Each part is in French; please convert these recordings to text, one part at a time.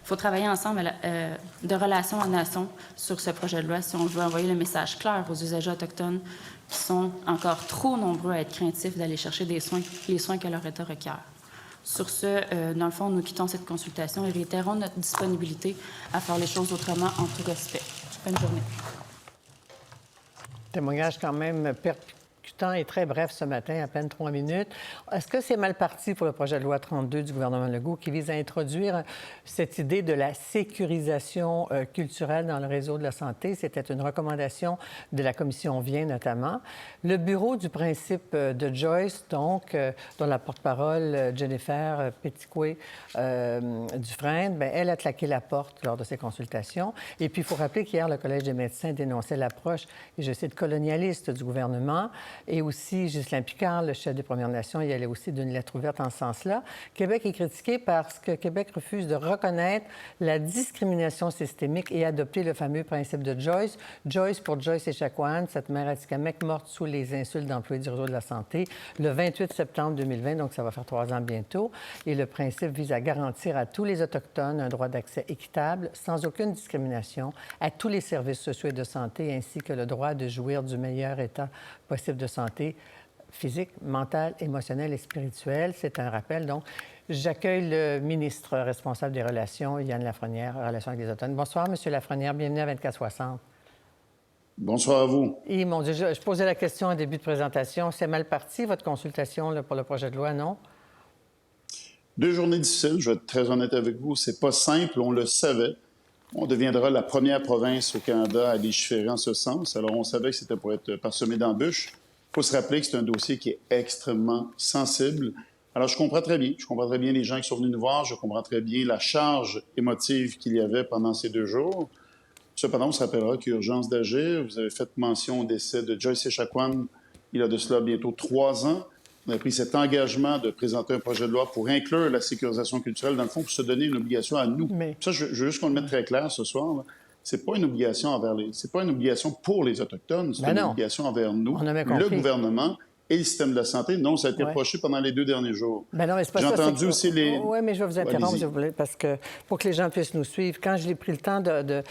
Il faut travailler ensemble de relation à nation sur ce projet de loi si on veut envoyer le message clair aux usagers autochtones qui sont encore trop nombreux à être craintifs d'aller chercher les soins que leur État requiert. Sur ce, dans le fond, nous quittons cette consultation et réitérons notre disponibilité à faire les choses autrement en tout respect. Bonne journée. Témoignage quand même percutant et très bref ce matin, à peine 3 minutes. Est-ce que c'est mal parti pour le projet de loi 32 du gouvernement Legault qui vise à introduire cette idée de la sécurisation culturelle dans le réseau de la santé? C'était une recommandation de la commission Vien notamment. Le bureau du principe de Joyce, donc, dont la porte-parole Jennifer Petitcoué-Dufresne, bien, elle a claqué la porte lors de ses consultations. Et puis, il faut rappeler qu'hier, le Collège des médecins dénonçait l'approche, et je cite, colonialiste du gouvernement. Et aussi, Ghislain Picard, le chef des Premières Nations, il y allait aussi d'une lettre ouverte en ce sens-là. Québec est critiqué parce que Québec refuse de reconnaître la discrimination systémique et adopter le fameux principe de Joyce. Joyce pour Joyce Echaquan, cette mère atikamekw morte sous les insultes d'employés du réseau de la santé, le 28 septembre 2020, donc ça va faire 3 ans bientôt. Et le principe vise à garantir à tous les Autochtones un droit d'accès équitable, sans aucune discrimination, à tous les services sociaux et de santé, ainsi que le droit de jouir du meilleur état possible de santé physique, mentale, émotionnelle et spirituelle. C'est un rappel. Donc, j'accueille le ministre responsable des Relations, Yann Lafrenière, Relations avec les Autochtones. Bonsoir, M. Lafrenière. Bienvenue à 24/60. Bonsoir à vous. Et mon Dieu, je posais la question en début de présentation. C'est mal parti, votre consultation là, pour le projet de loi, non? 2 journées difficiles, je vais être très honnête avec vous. C'est pas simple, on le savait. On deviendra la première province au Canada à légiférer en ce sens. Alors, on savait que c'était pour être parsemé d'embûches. Il faut se rappeler que c'est un dossier qui est extrêmement sensible. Alors, je comprends très bien. Je comprends très bien les gens qui sont venus nous voir. Je comprends très bien la charge émotive qu'il y avait pendant ces 2 jours. Cependant, on se rappellera qu'il y a urgence d'agir. Vous avez fait mention au décès de Joyce Echaquan il y a de cela bientôt 3 ans. On a pris cet engagement de présenter un projet de loi pour inclure la sécurisation culturelle, dans le fond, pour se donner une obligation à nous. Mais... Ça, je veux juste qu'on le mette très clair ce soir. C'est pas une obligation c'est pas une obligation pour les Autochtones, c'est une obligation envers nous, le gouvernement et le système de la santé. Non, ça a été reproché pendant les 2 derniers jours. Ben non, mais c'est pas J'ai ça, entendu aussi les... Oui, mais je vais vous interrompre, si vous voulez, parce que pour que les gens puissent nous suivre, quand j'ai pris le temps de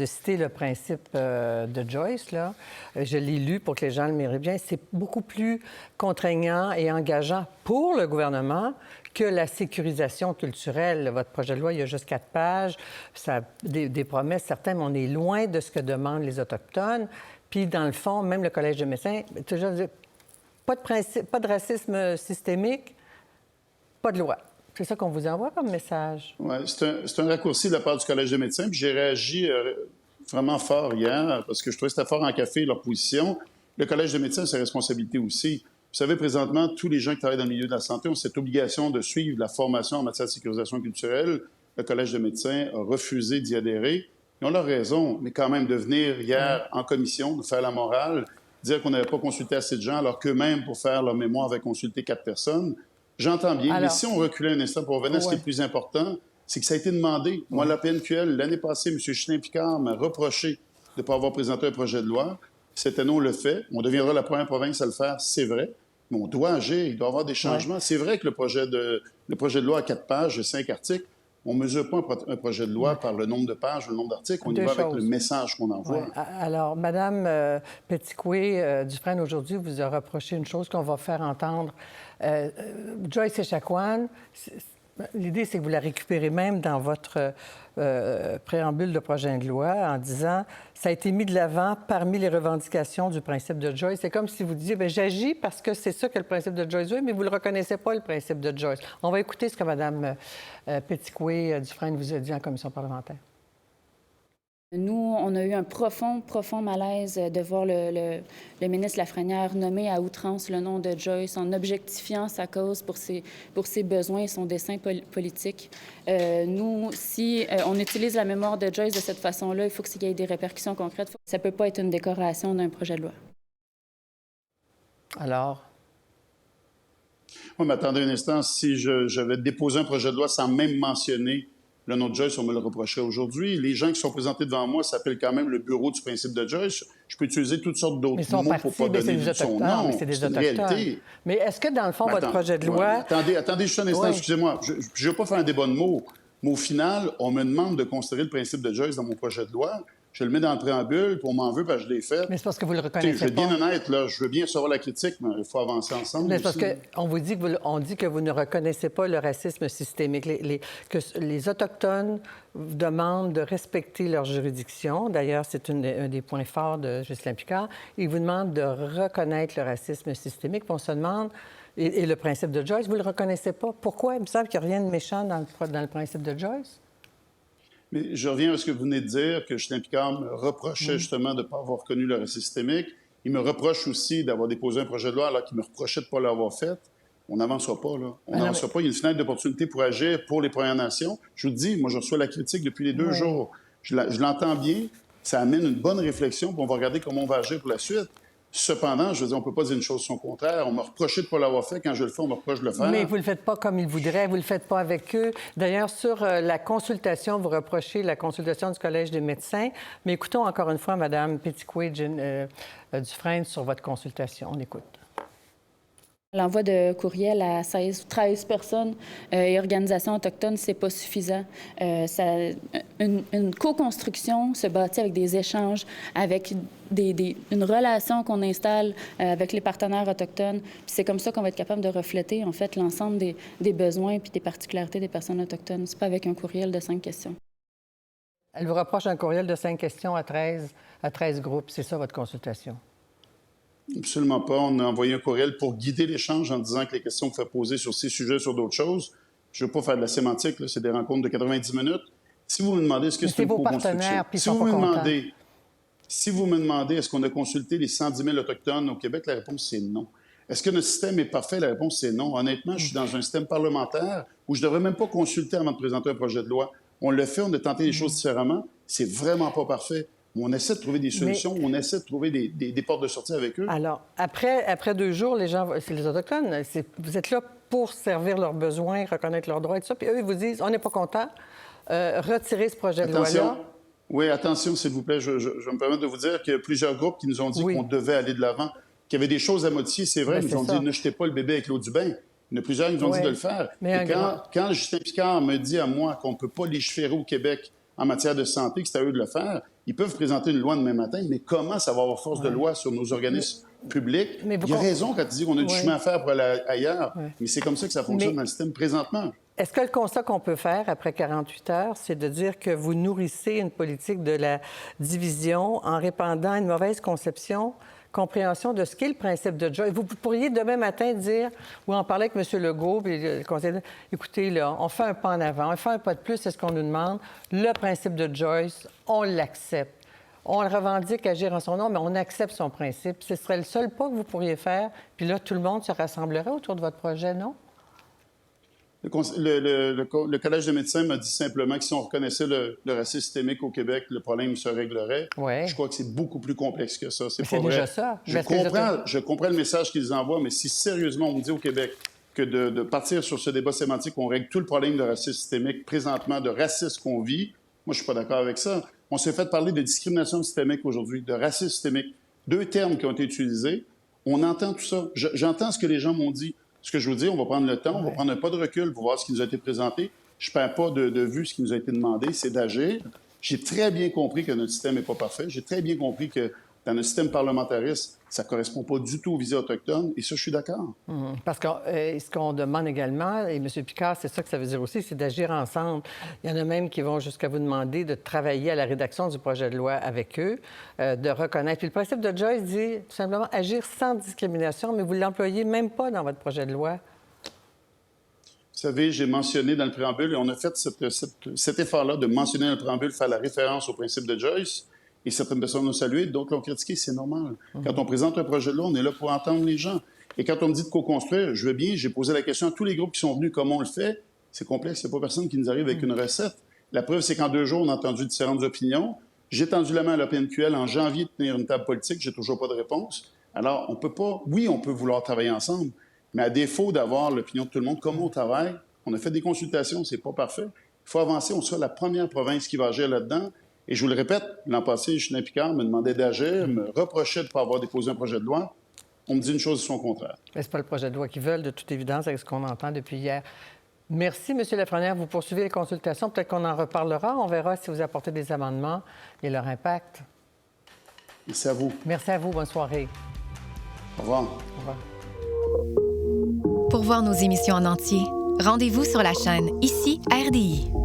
citer le principe de Joyce, là, je l'ai lu pour que les gens le méritent bien, c'est beaucoup plus contraignant et engageant pour le gouvernement que la sécurisation culturelle. Votre projet de loi, il y a juste 4 pages, ça a des promesses certaines, mais on est loin de ce que demandent les Autochtones. Puis, dans le fond, même le Collège des médecins, toujours dire, pas de principe, pas de racisme systémique, pas de loi. C'est ça qu'on vous envoie comme message. Oui, c'est un raccourci de la part du Collège des médecins. Puis j'ai réagi vraiment fort hier parce que je trouvais que c'était fort en café leur position. Le Collège des médecins a ses responsabilités aussi. Vous savez, présentement, tous les gens qui travaillent dans le milieu de la santé ont cette obligation de suivre la formation en matière de sécurisation culturelle. Le Collège des médecins a refusé d'y adhérer. Ils ont leur raison, mais quand même de venir hier en commission, de faire la morale, dire qu'on n'avait pas consulté assez de gens, alors qu'eux-mêmes, pour faire leur mémoire, avaient consulté 4 personnes. J'entends bien, mais si on reculait un instant pour revenir à ce qui est le plus important, c'est que ça a été demandé. Moi, la PNQL, l'année passée, M. Ghislain Picard m'a reproché de ne pas avoir présenté un projet de loi. Cette année, on le fait. On deviendra la première province à le faire, c'est vrai. Mais on doit agir, il doit y avoir des changements. C'est vrai que le projet de loi a 4 pages, 5 articles. On ne mesure pas un projet de loi par le nombre de pages, le nombre d'articles. On y va avec le message qu'on envoie. Alors, Mme Petitcoué-Dufresne, aujourd'hui, vous a reproché une chose qu'on va faire entendre. Joyce Echaquan, l'idée, c'est que vous la récupérez même dans votre préambule de projet de loi en disant « ça a été mis de l'avant parmi les revendications du principe de Joyce ». C'est comme si vous disiez « j'agis parce que c'est ça que le principe de Joyce veut, mais vous ne le reconnaissez pas, le principe de Joyce ». On va écouter ce que Mme Petitcoué-Dufresne vous a dit en commission parlementaire. Nous, on a eu un profond malaise de voir le ministre Lafrenière nommer à outrance le nom de Joyce en objectifiant sa cause pour ses besoins et son dessein politique. Nous, si on utilise la mémoire de Joyce de cette façon-là, il faut qu'il y ait des répercussions concrètes. Ça ne peut pas être une décoration d'un projet de loi. Alors? Oui, mais attendez un instant. Si j'avais déposé un projet de loi sans même mentionner le nom de Joyce, on me le reprocherait aujourd'hui. Les gens qui sont présentés devant moi s'appellent quand même le bureau du principe de Joyce. Je peux utiliser toutes sortes d'autres mots pour ne pas donner son nom. C'est des Autochtones. Mais est-ce que, dans le fond, votre projet de loi... Attendez juste un instant, excusez-moi. Je ne veux pas faire un débat de mots. Mais au final, on me demande de considérer le principe de Joyce dans mon projet de loi. Je le mets dans le préambule, puis on m'en veut parce que je l'ai fait. Mais c'est parce que vous le Je reconnaissez vais être pas. bien honnête, là, je veux bien recevoir la critique, mais il faut avancer ensemble. Mais c'est parce aussi. qu'on vous dit on dit que vous ne reconnaissez pas le racisme systémique, que les Autochtones vous demandent de respecter leur juridiction. D'ailleurs, c'est un des points forts de Ghislain Picard. Ils vous demandent de reconnaître le racisme systémique. Puis on se demande, et le principe de Joyce, vous ne le reconnaissez pas. Pourquoi? Il me semble qu'il n'y a rien de méchant dans le principe de Joyce. Mais je reviens à ce que vous venez de dire, que Ghislain Picard me reprochait justement de ne pas avoir reconnu le racisme systémique. Il me reproche aussi d'avoir déposé un projet de loi alors qu'il me reprochait de ne pas l'avoir fait. On n'avancera pas, là. On n'avancera pas. Il y a une fenêtre d'opportunité pour agir pour les Premières Nations. Je vous dis, moi, je reçois la critique depuis les 2 jours. Je l'entends bien. Ça amène une bonne réflexion, puis on va regarder comment on va agir pour la suite. Cependant, je veux dire, on ne peut pas dire une chose son contraire. On m'a reproché de ne pas l'avoir fait. Quand je le fais, on me reproche de le faire. Mais vous ne le faites pas comme ils voudraient, vous ne le faites pas avec eux. D'ailleurs, sur la consultation, vous reprochez la consultation du Collège des médecins. Mais écoutons encore une fois Mme Petitcoué-Dufresne sur votre consultation. On écoute. L'envoi de courriel à 13 personnes et organisations autochtones, c'est pas suffisant. Une co-construction se bâtit avec des échanges, avec une relation qu'on installe avec les partenaires autochtones. Puis c'est comme ça qu'on va être capable de refléter, en fait, l'ensemble des besoins puis des particularités des personnes autochtones. C'est pas avec un courriel de 5 questions. Elle vous reproche un courriel de 5 questions à 13 groupes. C'est ça, votre consultation? Absolument pas. On a envoyé un courriel pour guider l'échange en disant que les questions qu'il faut poser sur ces sujets, sur d'autres choses. Je ne veux pas faire de la sémantique, là. C'est des rencontres de 90 minutes. Si vous me demandez est-ce que c'est une co-construction, si vous me demandez est-ce qu'on a consulté les 110 000 Autochtones au Québec, la réponse c'est non. Est-ce que notre système est parfait? La réponse c'est non. Honnêtement, je suis dans un système parlementaire où je ne devrais même pas consulter avant de présenter un projet de loi. On le fait, on a tenté les choses différemment. C'est vraiment pas parfait. On essaie de trouver des solutions, on essaie de trouver des portes de sortie avec eux. Alors, après 2 jours, les gens, c'est les Autochtones, vous êtes là pour servir leurs besoins, reconnaître leurs droits et tout ça, puis eux, ils vous disent, on n'est pas content, retirez ce projet de loi-là. Oui, attention, s'il vous plaît, je me permets de vous dire qu'il y a plusieurs groupes qui nous ont dit qu'on devait aller de l'avant, qu'il y avait des choses à modifier, c'est vrai, ils nous ont dit, ne jetez pas le bébé avec l'eau du bain. Il y en a plusieurs qui nous ont dit de le faire. Mais quand Ghislain Picard me dit à moi qu'on ne peut pas légiférer au Québec en matière de santé, que c'est à eux de le faire, ils peuvent présenter une loi demain matin, mais comment ça va avoir force de loi sur nos organismes publics? Il y a raison quand il dit qu'on a du chemin à faire pour aller ailleurs, mais c'est comme ça que ça fonctionne dans le système présentement. Est-ce que le constat qu'on peut faire après 48 heures, c'est de dire que vous nourrissez une politique de la division en répandant une mauvaise compréhension de ce qu'est le principe de Joyce? Vous pourriez demain matin dire, ou en parler avec M. Legault, puis le conseiller, écoutez, là, on fait un pas en avant, on fait un pas de plus, c'est ce qu'on nous demande. Le principe de Joyce, on l'accepte. On le revendique agir en son nom, mais on accepte son principe. Ce serait le seul pas que vous pourriez faire, puis là, tout le monde se rassemblerait autour de votre projet, non? Le Collège des médecins m'a dit simplement que si on reconnaissait le racisme systémique au Québec, le problème se réglerait. Ouais. Je crois que c'est beaucoup plus complexe que ça. C'est pas vrai. Déjà ça. Je comprends le message qu'ils envoient, mais si sérieusement on dit au Québec que de partir sur ce débat sémantique, on règle tout le problème de racisme systémique présentement, de racisme qu'on vit, moi, je suis pas d'accord avec ça. On s'est fait parler de discrimination systémique aujourd'hui, de racisme systémique. 2 termes qui ont été utilisés. On entend tout ça. J'entends ce que les gens m'ont dit. Ce que je vous dis, on va prendre le temps, on va prendre un pas de recul pour voir ce qui nous a été présenté. Je ne perds pas de vue ce qui nous a été demandé, c'est d'agir. J'ai très bien compris que notre système n'est pas parfait. J'ai très bien compris que dans notre système parlementariste, ça ne correspond pas du tout aux visées autochtones. Et ça, je suis d'accord. Parce que ce qu'on demande également, et M. Picard, c'est ça que ça veut dire aussi, c'est d'agir ensemble. Il y en a même qui vont jusqu'à vous demander de travailler à la rédaction du projet de loi avec eux, de reconnaître. Puis le principe de Joyce dit tout simplement agir sans discrimination, mais vous ne l'employez même pas dans votre projet de loi. Vous savez, j'ai mentionné dans le préambule, et on a fait cet effort-là de mentionner dans le préambule, faire la référence au principe de Joyce. Et certaines personnes l'ont salué, d'autres l'ont critiqué, c'est normal. Quand on présente un projet de loi, on est là pour entendre les gens. Et quand on me dit de co-construire, je veux bien, j'ai posé la question à tous les groupes qui sont venus, comment on le fait. C'est complexe, il n'y a pas personne qui nous arrive avec une recette. La preuve, c'est qu'en 2 jours, on a entendu différentes opinions. J'ai tendu la main à l'OPNQL en janvier de tenir une table politique, j'ai toujours pas de réponse. Alors, on peut pas, oui, on peut vouloir travailler ensemble, mais à défaut d'avoir l'opinion de tout le monde, comment on travaille, on a fait des consultations, c'est pas parfait. Il faut avancer, on sera la première province qui va agir là-dedans. Et je vous le répète, l'an passé, Ghislain Picard me demandait d'agir, me reprochait de ne pas avoir déposé un projet de loi. On me dit une chose et son contraire. Mais ce n'est pas le projet de loi qu'ils veulent, de toute évidence, avec ce qu'on entend depuis hier. Merci, M. Lafrenière. Vous poursuivez les consultations. Peut-être qu'on en reparlera. On verra si vous apportez des amendements et leur impact. Merci à vous. Merci à vous. Bonne soirée. Au revoir. Au revoir. Pour voir nos émissions en entier, rendez-vous sur la chaîne Ici RDI.